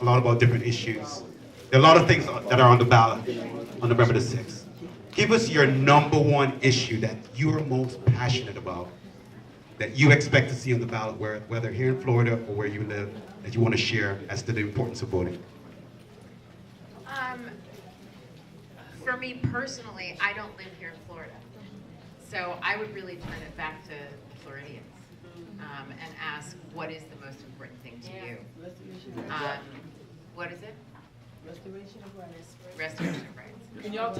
a lot about different issues. There are a lot of things that are on the ballot on November the 6th. Give us your number one issue that you're most passionate about, that you expect to see on the ballot, whether here in Florida or where you live, that you want to share as to the importance of voting. For me personally, I don't live here in Florida. So I would really turn it back to Floridians and ask, what is the most important thing to you? What is it? Restoration of rights. Restoration of rights. Can y'all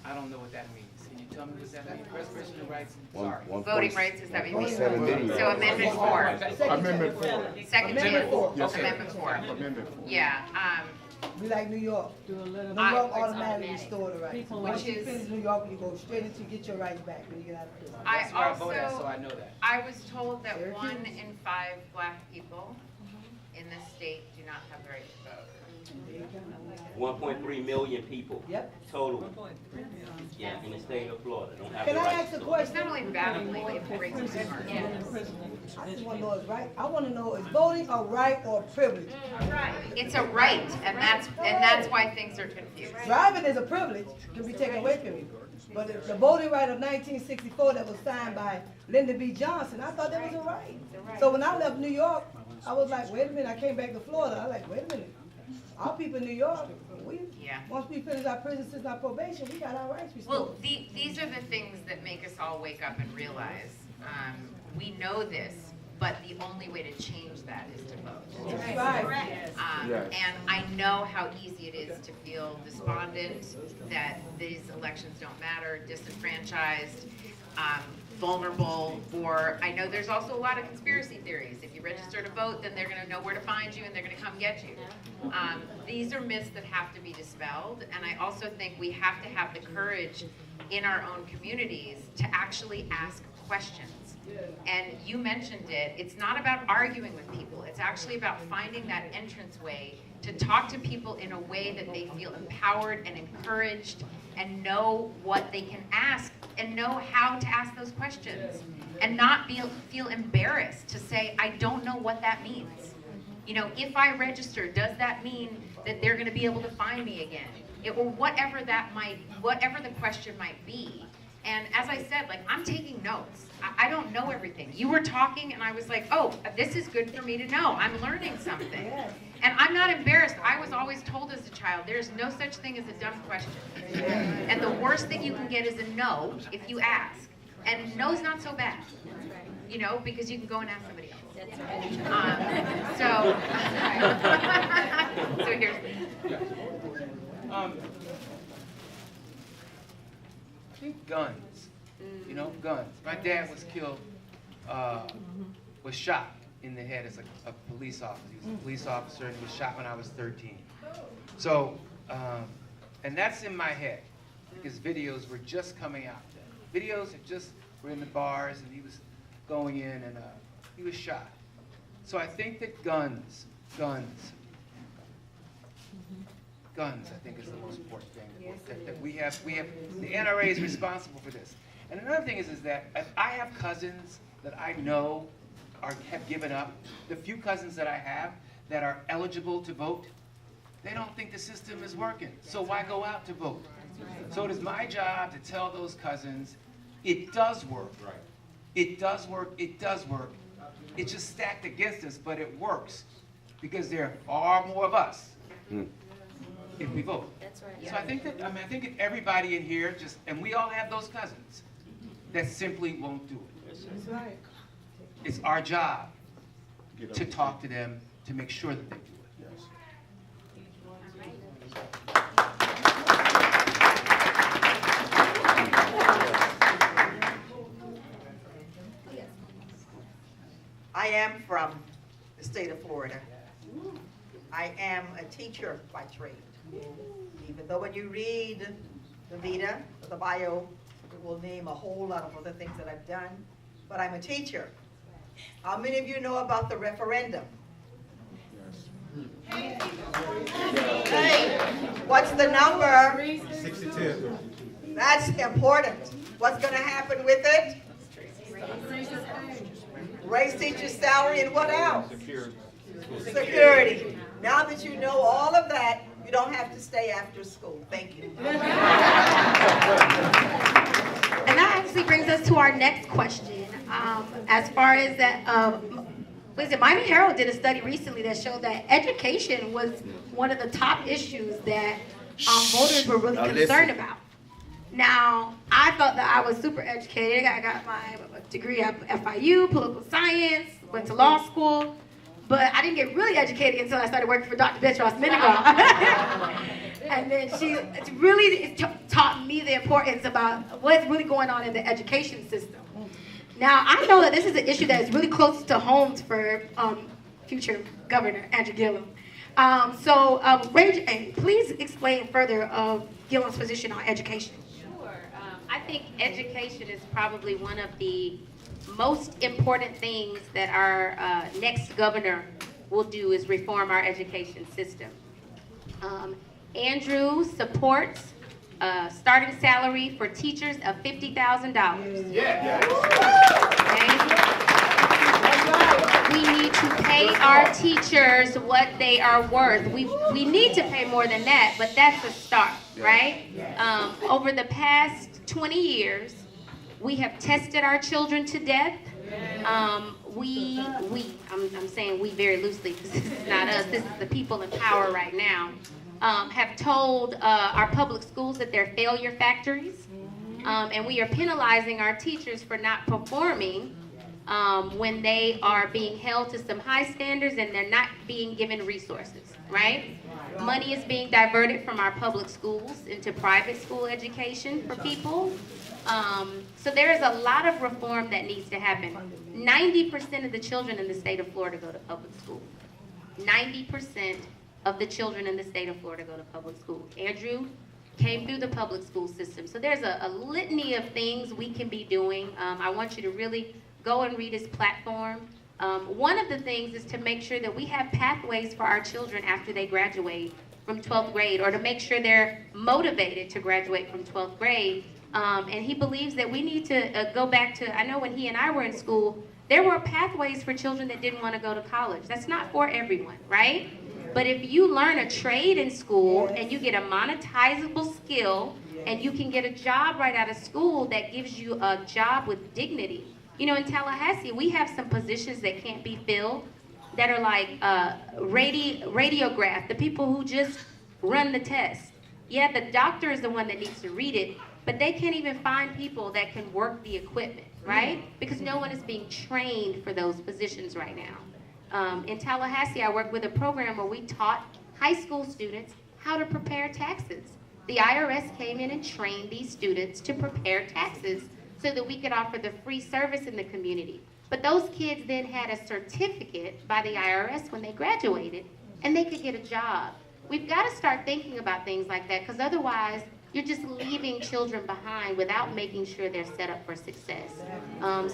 I don't know what that means. Can you tell me what that means? Restoration of rights? Sorry. Voting rights, is that what you mean? 1.7 million. So Amendment 4. Amendment 4. Second Amendment 4. Yes, Amendment 4. Amendment 4. Yeah. We like New York. New York automatically restore the rights. Once you finish New York, you go straight into get your rights back when you get out of prison. That's where I vote at, so I know that. I was told that 1 in 5 black people in this state do not have the right to vote. 1.3 million people. Yep. Total. Yeah, in the state of Florida. Don't have Can the I right ask a to vote. It's question? not only battling, it breaks my heart. I just want to know is right. I want to know is voting a right or a privilege? It's a right, and that's why things are confused. Driving is a privilege, can be taken away from you. But the voting right of 1964 that was signed by Lyndon B. Johnson, I thought that was a right. So when I left New York, I was like, wait a minute, I came back to Florida. I was like, wait a minute. Our people in New York, once we finish our prison since our probation, we got our rights restored. Well, these are the things that make us all wake up and realize we know this, but the only way to change that is to vote. That's right. And I know how easy it is to feel despondent, that these elections don't matter, disenfranchised, vulnerable, or I know there's also a lot of conspiracy theories. If you register to vote, then they're going to know where to find you and they're going to come get you. These are myths that have to be dispelled, and I also think we have to have the courage in our own communities to actually ask questions. And you mentioned it, it's not about arguing with people, it's actually about finding that entranceway to talk to people in a way that they feel empowered and encouraged and know what they can ask and know how to ask those questions and not feel embarrassed to say, I don't know what that means. You know, if I register, does that mean that they're going to be able to find me again? Or whatever the question might be. And as I said, like, I'm taking notes. I don't know everything. You were talking and I was like, oh, this is good for me to know. I'm learning something. And I'm not embarrassed. I was always told as a child, there's no such thing as a dumb question. And the worst thing you can get is a no if you ask. And no's not so bad, you know, because you can go and ask somebody else. So here's I think guns. You know, guns. My dad was killed, was shot in the head as a police officer. He was a police officer and he was shot when I was 13. So, and that's in my head because videos were just coming out. Videos had just were in the bars and he was going in and he was shot. So I think that guns, I think is the most important thing that we have. The NRA is responsible for this. And another thing is that if I have cousins that I know have given up, the few cousins that I have that are eligible to vote, they don't think the system is working. So why go out to vote? So it is my job to tell those cousins, it does work. It does work. It does work. It's just stacked against us, but it works because there are far more of us if we vote. That's right. So I think that, I think if everybody in here and we all have those cousins that simply won't do it. That's right. It's our job to talk to them to make sure that they do it. I am from the state of Florida. I am a teacher by trade. Even though when you read the vita, the bio, it will name a whole lot of other things that I've done, but I'm a teacher. How many of you know about the referendum? Hey, what's the number? 62. That's important. What's going to happen with it? Raise teachers' salary and what else? Security. Now that you know all of that, you don't have to stay after school. Thank you. And that actually brings us to our next question. As far as that, was it Miami Herald did a study recently that showed that education was one of the top issues that voters were really concerned about. Now, I thought that I was super educated. I got my degree at FIU, political science, went to law school, but I didn't get really educated until I started working for Dr. Betros Minigal. And then she really taught me the importance about what's really going on in the education system. Now, I know that this is an issue that is really close to home for future Governor Andrew Gillum. Ray J, please explain further of Gillum's position on education. Sure. I think education is probably one of the most important things that our next governor will do is reform our education system. Andrew supports starting salary for teachers of $50,000. Yeah. We need to pay our teachers what they are worth. We need to pay more than that, but that's a start, right? Over the past 20 years, we have tested our children to death. I'm saying we very loosely because this is not us, this is the people in power right now. Have told our public schools that they're failure factories, and we are penalizing our teachers for not performing when they are being held to some high standards and they're not being given resources, right? Money is being diverted from our public schools into private school education for people. So there is a lot of reform that needs to happen. 90% of the children in the state of Florida go to public school. 90% of the children in the state of Florida go to public school. Andrew came through the public school system. So there's a litany of things we can be doing. I want you to really go and read his platform. One of the things is to make sure that we have pathways for our children after they graduate from 12th grade, or to make sure they're motivated to graduate from 12th grade. And he believes that we need to go back to, I know when he and I were in school, there were pathways for children that didn't want to go to college. That's not for everyone, right? But if you learn a trade in school and you get a monetizable skill and you can get a job right out of school that gives you a job with dignity. You know, in Tallahassee, we have some positions that can't be filled that are like radiograph, the people who just run the test. Yeah, the doctor is the one that needs to read it, but they can't even find people that can work the equipment, right? Because no one is being trained for those positions right now. In Tallahassee, I worked with a program where we taught high school students how to prepare taxes. The IRS came in and trained these students to prepare taxes so that we could offer the free service in the community. But those kids then had a certificate by the IRS when they graduated, and they could get a job. We've got to start thinking about things like that, because otherwise, you're just leaving children behind without making sure they're set up for success.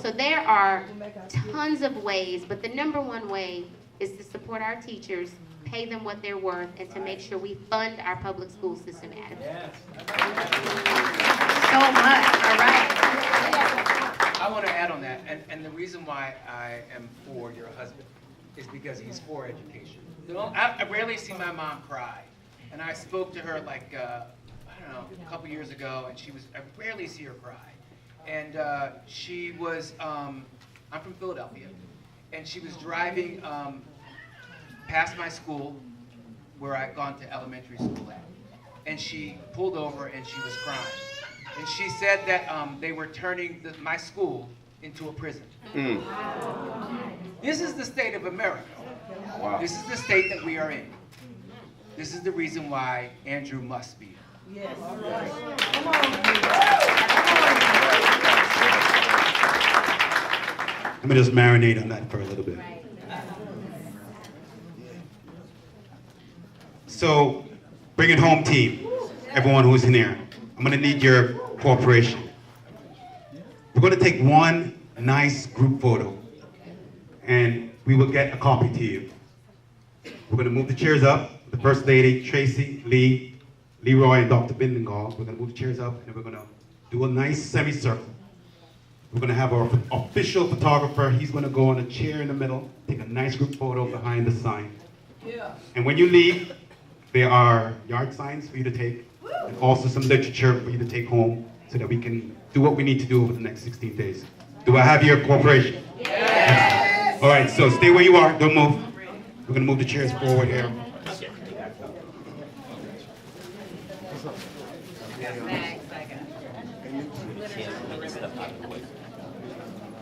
So there are tons of ways, but the number one way is to support our teachers, pay them what they're worth, and to make sure we fund our public school system adequately. So much, all right. I want to add on that, and the reason why I am for your husband is because he's for education. I rarely see my mom cry, and I spoke to her like, a couple years ago, and I rarely see her cry. And she was, I'm from Philadelphia, and she was driving past my school where I'd gone to elementary school at. And she pulled over and she was crying. And she said that they were turning my school into a prison. This is the state of America. Wow. This is the state that we are in. This is the reason why Andrew must be here. Yes. Let me just marinate on that for a little bit. So, bring it home team, everyone who's in here. I'm gonna need your cooperation. We're gonna take one nice group photo and we will get a copy to you. We're gonna move the chairs up. The First Lady, Tracee, Leroy, and Dr. Bindengal. We're gonna move the chairs up and we're gonna do a nice semicircle. We're gonna have our official photographer. He's gonna go on a chair in the middle, take a nice group photo behind the sign. And when you leave, there are yard signs for you to take, and also some literature for you to take home so that we can do what we need to do over the next 16 days. Do I have your cooperation? Yes. All right, so stay where you are, don't move. We're gonna move the chairs forward here.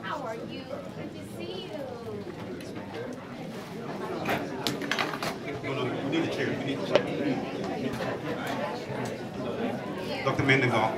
How are you? Good to see you. No, we need the chairs. We need the chairs. Dr. Mendenhall.